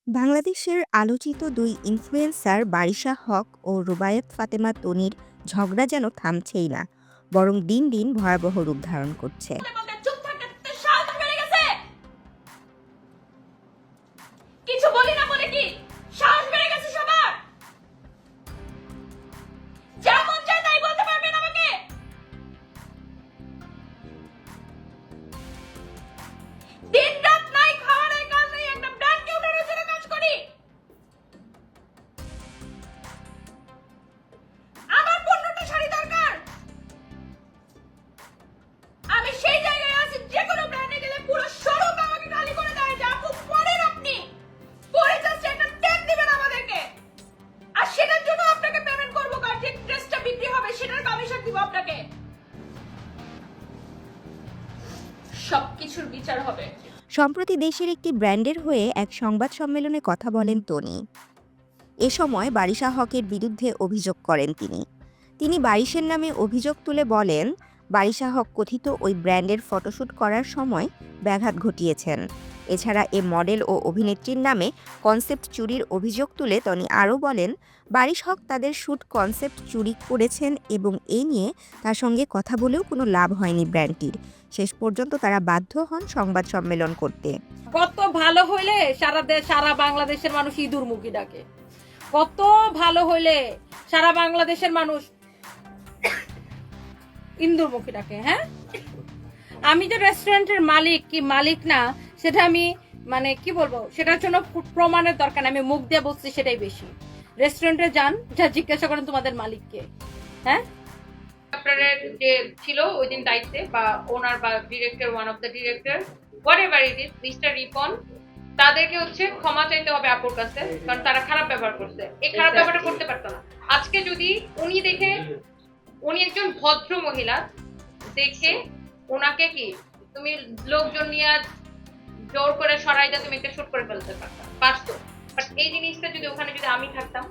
বাংলাদেশের আলোচিত দুই ইনফ্লুয়েন্সার বারিশা হক ও রুবায়েত ফাতেমা তনির ঝগড়া যেন থামছেই না, বরং দিন দিন ভয়াবহ রূপ ধারণ করছে। চুপ থাকতে সাহস বেড়ে গেছে। কিছু বলি না বলে কি সাহস বেড়ে গেছে সবার? যা মন চায় তাই বলতে পারবেন আমাকে? দিন রাত নাই, খাওয়া নাই, কাজ নাই, একটা ব্র্যান্ডকে উঠানোর জন্য কাজ করি। আমার 15টা শাড়ি দরকার। আমি সেই জায়গায় আছি, যে কোনো ব্র্যান্ডে গেলে পুরো শোরুম আমাকে খালি করে দেয় যে আপু পরেন আপনি, পরে জাস্ট একটা ট্যাগ দিবেন আমাদেরকে, আর সেটার জন্য আপনাকে পেমেন্ট করবো, কারণ যে ড্রেসটা বিক্রি হবে সেটার কমিশন দিব আপনাকে। সবকিছুর বিচার হবে। সম্প্রতি দেশের একটি ব্র্যান্ডের হয়ে এক সংবাদ সম্মেলনে কথা বলেন তনি। এ সময় বারিশা হকের বিরুদ্ধে অভিযোগ করেন তিনি বারিশের নামে অভিযোগ তুলে বলেন, বারিশা হক কথিত ওই ব্র্যান্ডের ফটোশ্যুট করার সময় ব্যাঘাত ঘটিয়েছেন। এছাড়া এ মডেল ও অভিনেত্রীর নামে কনসেপ্ট চুরির অভিযোগ তুলে তনি আরও বলেন, বারিশ হক তাদের শ্যুট কনসেপ্ট চুরি করেছেন এবং এই নিয়ে তার সঙ্গে কথা বলেও কোনো লাভ হয়নি ব্র্যান্ডটির। শেষ পর্যন্ত তারা বাধ্য হন সংবাদ সম্মেলন করতে। কত ভালো হইলে সারা বাংলাদেশের মানুষ ইঁদুর মুখী ডাকে। কত ভালো হইলে সারা বাংলাদেশের মানুষ ইন্দুর মুখী ডাকে। হ্যাঁ, আমি যে রেস্টুরেন্টের মালিক না, সেটা আমি মানে কি বলবো, সেটার জন্য প্রমাণের দরকার না, আমি মুখ দিয়ে বলছি সেটাই বেশি। রেস্টুরেন্টে যান, যা জিজ্ঞাসা করেন তোমাদের মালিককে। হ্যাঁ, আপনাদের যে ছিল ওই দিন দায়িত্বে বা ওনার বা director, one of the director, whatever it is, mister Ripon, তাদেরকে হচ্ছে ক্ষমা চাইতে হবে আপুর কাছে, কারণ তারা খারাপ ব্যবহার করছে। এই খারাপ ব্যবহারটা করতে পারতো না। আজকে যদি উনি দেখে, উনি একজন ভদ্র মহিলা দেখে ওনাকে কি তুমি লোকজন নিয়ে জোর করে সরাই দিয়ে তুমি একটা শুট করে ফেলতে পারতো, বাট এই জিনিসটা যদি ওখানে যদি আমি থাকতাম,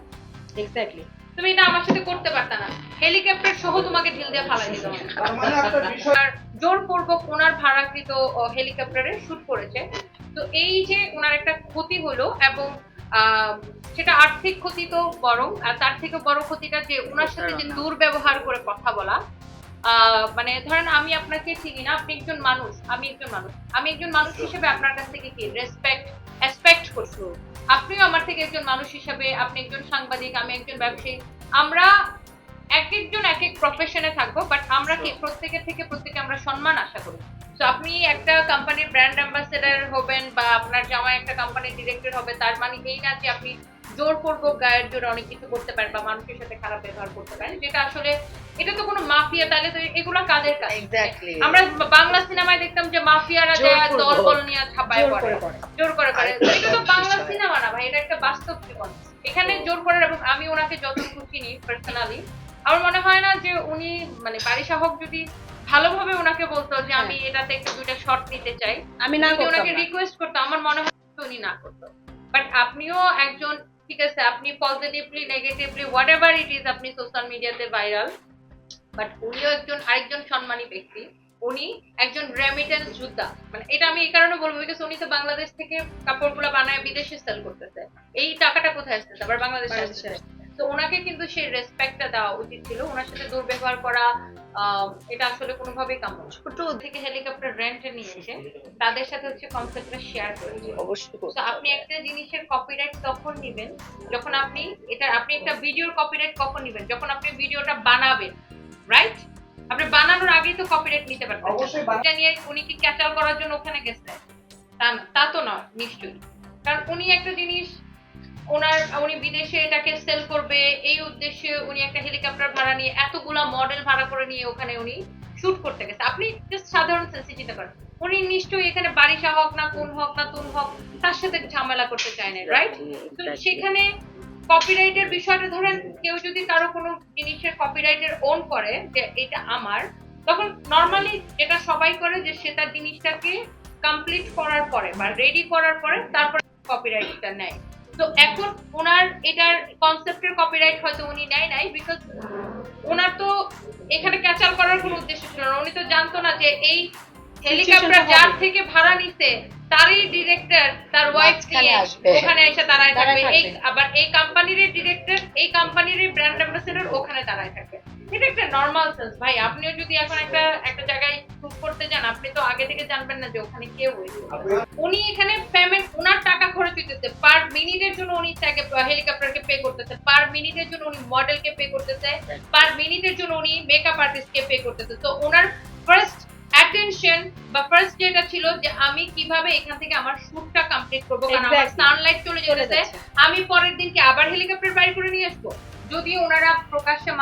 এক্স্যাক্টলি, তুমি এটা আমার সাথে করতে পারতা না। হেলিকপ্টার সহ তোমাকে ঢিল দিয়ে ফালাই দিত। আর জোরপূর্বক ওনার ভাড়াকৃত হেলিকপ্টারে শুট করেছে। তো এই যে ওনার একটা ক্ষতি হলো, এবং সেটা আর্থিক ক্ষতি তো বরং, আর তার থেকে বড় ক্ষতিটা যে ওনার সাথে যে দুর্ব্যবহার করে কথা বলা। মানে ধরেন আমি আপনাকে চিনি না, আপনি একজন মানুষ, আমি একজন মানুষ হিসেবে আপনার কাছ থেকে কি এক্সপেক্ট করছো, আপনিও আমার থেকে একজন মানুষ হিসেবে, আপনি একজন সাংবাদিক, আমি একজন ব্যবসায়ী, আমরা এক একজন এক এক প্রফেশনে থাকবো, বাট আমরা কি প্রত্যেকে আমরা সম্মান আশা করি। তো আপনি একটা কোম্পানির ব্র্যান্ড অ্যাম্বাসেডর হবেন বা আপনার জামাই একটা কোম্পানির ডিরেক্টর হবে, তার মানে এই না যে আপনি জোরপূর্বক গায়ের জোরে অনেক কিছু করতে পারেন বা মানুষের সাথে খারাপ ব্যবহার করতে পারেন, যেটা আসলে এটা তো কোনো মাফিয়া। তাহলে তো এগুলো কাদের কাজ? এক্স্যাক্টলি, আমরা বাংলা সিনেমায় দেখতাম যে মাফিয়ারা দলবল নিয়ে ছাপায় করে, জোর করে করে। এটা তো বাংলা সিনেমা না ভাই, এটা একটা বাস্তব জীবন। এখানে জোর করার, এবং আমি ওনাকে যতটুকু চিনি পার্সোনালি, আমার মনে হয় না যে উনি মানে বারিশা হক যদি ভালোভাবে ওনাকে বলতো যে আমি এটাতে একটু দুইটা শর্ট নিতে চাই, আমি না করতাম, ওনাকে রিকোয়েস্ট করতো, আমার মনে হয় উনি না করতো। বাট আপনিও একজন, ঠিক আছে, আপনি positively negatively whatever it is, আপনি সোশ্যাল মিডিয়াতে ভাইরাল, বাট উনিও আরেকজন সম্মানী ব্যক্তি। উনি একজন রেমিটেন্স যোদ্ধা। মানে এটা আমি এই কারণে বলবো, বিকজ উনি তো বাংলাদেশ থেকে কাপড়গুলো বানায় বিদেশে সেল করতেছে। এই টাকাটা কোথায় আসতেছে? আবার বাংলাদেশে আসতেছে। তো ওনাকে কিন্তু সেই রেসপেক্টটা দেওয়া উচিত ছিল। ওনার সাথে দুর্ব্যবহার করা এটা আসলে কোনোভাবেই কাম্য না। ছোট থেকে হেলিকপ্টার রেন্টে নিয়ে এসে তাদের সাথে হচ্ছে কনসেপ্টটা শেয়ার করেছে। অবশ্যই। তো আপনি একটা জিনিসের কপিরাইট তখন নেবেন যখন আপনি একটা ভিডিওর কপিরাইট কখন নেবেন? যখন আপনি ভিডিওটা বানাবেন, রাইট? আপনি বানানোর আগেই তো কপিরাইট নিতে পারতেন। অবশ্যই। এটা নিয়ে উনি কি ক্যাচাল করার জন্য ওখানে গেছে? তা তো নয় নিশ্চয়ই। কারণ উনি একটা জিনিস, উনি বিদেশে এটাকে সেল করবে এই উদ্দেশ্যে উনি একটা হেলিকপ্টার ভাড়া নিয়ে, এতগুলা মডেল ভাড়া করে নিয়ে ওখানে উনি শুট করতে গেছে। আপনি জাস্ট সাধারণ সেন্সে চিন্তা করেন, উনি নিশ্চয়ই এখানে বারিশা হক না কোন হক না তুন হক তার সাথে ঝামেলা করতে চায় না, রাইট? তো সেখানে কপিরাইটের বিষয়টা, ধরেন কেউ যদি কারো কোনো জিনিসের কপিরাইটের ওন করে যে এটা আমার, তখন নরমালি যেটা সবাই করে যে সে তার জিনিসটাকে কমপ্লিট করার পরে বা রেডি করার পরে তারপর কপিরাইটটা নেয়। তো এখন ওনার এটার কনসেপ্টের কপিরাইট হয়তো উনি নেয় নাই, বিকজ ওনার তো এখানে ক্যাচাল করার কোনো উদ্দেশ্য ছিল না। উনি তো জানতো না যে এই হেলিকপ্টার যার থেকে ভাড়া নিছে তারই ডিরেক্টর তার ওয়াইফ মাঝখানে নিয়ে আসবে। ওখানে এসে দাঁড়ায় দাঁড়ায় থাকবে। এই থাকবে। আবার এই কোম্পানির ডিরেক্টর এই কোম্পানির ব্র্যান্ড অ্যাম্বাসেডর ওখানে দাঁড়ায় থাকবে। এটা একটা নরমাল সেন্স ভাই। আপনিও যদি এখন একটা জায়গায় শুট করতে যান, আপনি তো আগে থেকে জানবেন না যে ওখানে কে হয়েছে। উনি এখানে পেমেন্ট, ওনার টাকা খরচ হইতেছে পার মিনিটের জন্য, উনি তাকে হেলিকপ্টারকে পে করতেছে, পার মিনিটের জন্য উনি মডেলকে পে করতেছে, পার মিনিটের জন্য উনি মেকআপ আর্টিস্টকে পে করতেছে। তো ওনার ফার্স্ট অ্যাটেনশন বা ফার্স্ট যেটা ছিল যে আমি কিভাবে এখান থেকে আমার শুটটা কমপ্লিট করব, কারণ আমার Exactly. সানলাইট চলে চলে যেতেছে। যাচ্ছে। আমি পরের দিনকে আবার হেলিকপ্টার বাইরে করে নিয়ে আসবো। যদি ওনারা প্রকাশ্যে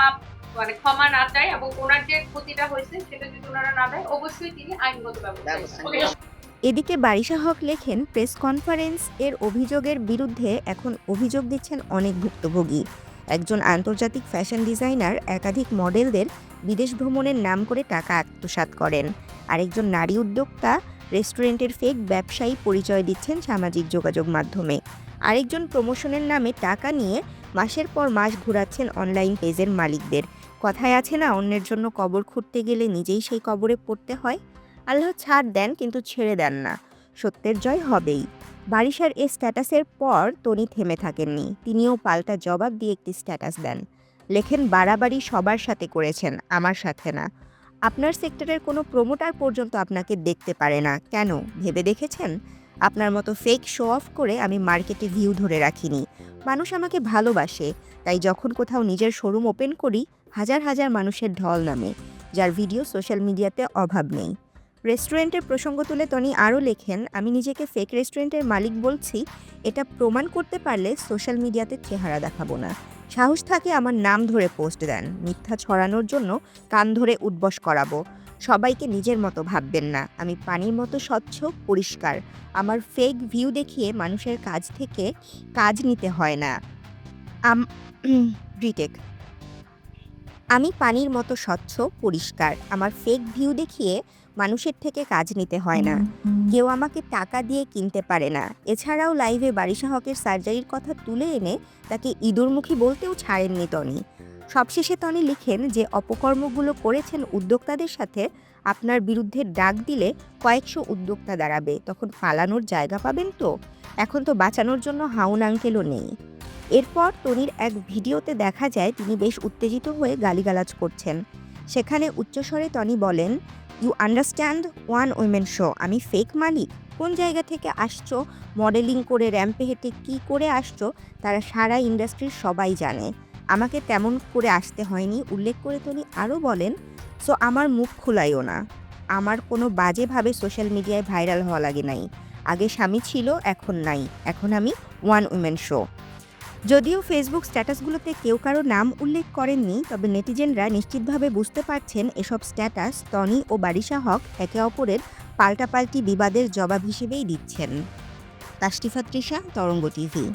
মানে ক্ষমা না চায় এবং ওনার যে ক্ষতিটা হয়েছে সেটা যদি ওনারা না দেয়, অবশ্যই তিনি আইনগত ব্যবস্থা নেবেন। এদিকে বারিশা হক লেখেন, প্রেস কনফারেন্স এর অভিযোগের বিরুদ্ধে এখন অভিযোগ দিচ্ছেন অনেক ভুক্তভোগী। একজন আন্তর্জাতিক ফ্যাশন ডিজাইনার একাধিক মডেলদের বিদেশ ভ্রমণের নাম করে টাকা আত্মসাৎ করেন। আরেকজন নারী উদ্যোক্তা রেস্টুরেন্টের ফেক ব্যবসায়ী পরিচয় দিচ্ছেন সামাজিক যোগাযোগ মাধ্যমে। আরেকজন প্রমোশনের নামে টাকা নিয়ে মাসের পর মাস ঘোরাচ্ছেন অনলাইন পেজের মালিকদের। কথায় আছে না, অন্যের জন্য কবর খুঁড়তে গেলে নিজেই সেই কবরে পড়তে হয়। আল্লাহ ছাড় দেন কিন্তু ছেড়ে দেন না, সত্যের জয় হবেই। বারিশার এই স্ট্যাটাসের পর তনি থেমে থাকেননি, তিনিও পাল্টা জবাব দিয়ে একটি স্ট্যাটাস দেন। লেখেন, বাড়াবাড়ি সবার সাথে করেছেন, আমার সাথে না। আপনার সেক্টরের কোনো প্রমোটার পর্যন্ত আপনাকে দেখতে পারে না, কেন ভেবে দেখেছেন? আপনার মতো ফেক শো অফ করে আমি মার্কেটে ভিউ ধরে রাখিনি। মানুষ আমাকে ভালোবাসে, তাই যখন কোথাও নিজের শোরুম ওপেন করি হাজার হাজার মানুষের ঢল নামে, যার ভিডিও সোশ্যাল মিডিয়াতে অভাব নেই। রেস্টুরেন্টের প্রসঙ্গ তুলে তনি আরও লেখেন, আমি নিজেকে ফেক রেস্টুরেন্টের মালিক বলছি, এটা প্রমাণ করতে পারলে সোশ্যাল মিডিয়াতে চেহারা দেখাবো না। সাহস থাকে আমার নাম ধরে পোস্ট দেন, মিথ্যা ছড়ানোর জন্য কান ধরে উঠবস করাবো। সবাইকে নিজের মতো ভাববেন না, আমি পানির মতো স্বচ্ছ পরিষ্কার। আমার ফেক ভিউ দেখিয়ে মানুষের কাছ থেকে কাজ নিতে হয় না। রিটেক আমি পানির মতো স্বচ্ছ পরিষ্কার, আমার ফেক ভিউ দেখিয়ে মানুষের থেকে কাজ নিতে হয় না। কেউ আমাকে টাকা দিয়ে কিনতে পারে না। এছাড়াও লাইভে বারিশা হকের সার্জারির কথা তুলে এনে তাকে ইঁদুরমুখী বলতেও ছাড়েননি তনি। সবশেষে তনি লিখেন, যে অপকর্মগুলো করেছেন উদ্যোক্তাদের সাথে, আপনার বিরুদ্ধে ডাক দিলে কয়েকশো উদ্যোক্তা দাঁড়াবে, তখন পালানোর জায়গা পাবেন তো? এখন তো বাঁচানোর জন্য হাউন আঙ্কেলও নেই। এরপর তনির এক ভিডিওতে দেখা যায় তিনি বেশ উত্তেজিত হয়ে গালিগালাজ করছেন। সেখানে উচ্চস্বরে তনি বলেন, you understand one women show, আমি ফেক মালিক? কোন জায়গা থেকে আসছো, মডেলিং করে র্যাম্পে হেঁটে কী করে আসছো, তারা সারা ইন্ডাস্ট্রির সবাই জানে। আমাকে তেমন করে আসতে হয়নি। উল্লেখ করে তনি আরও বলেন, সো আমার মুখ খোলাইও না। আমার কোনো বাজেভাবে সোশ্যাল মিডিয়ায় ভাইরাল হওয়া লাগে নাই। আগে স্বামী ছিল, এখন নাই। এখন আমি ওয়ান উইমেন শো। যদিও ফেসবুক স্ট্যাটাসগুলোতে কেউ কারো নাম উল্লেখ করেননি, তবে নেটিজেনরা নিশ্চিতভাবে বুঝতে পারছেন এসব স্ট্যাটাস তনি ও বারিশা হক একে অপরের পাল্টাপাল্টি বিবাদের জবাব হিসেবেই দিচ্ছেন। তাশরিফা তৃষা, তরঙ্গ টিভি।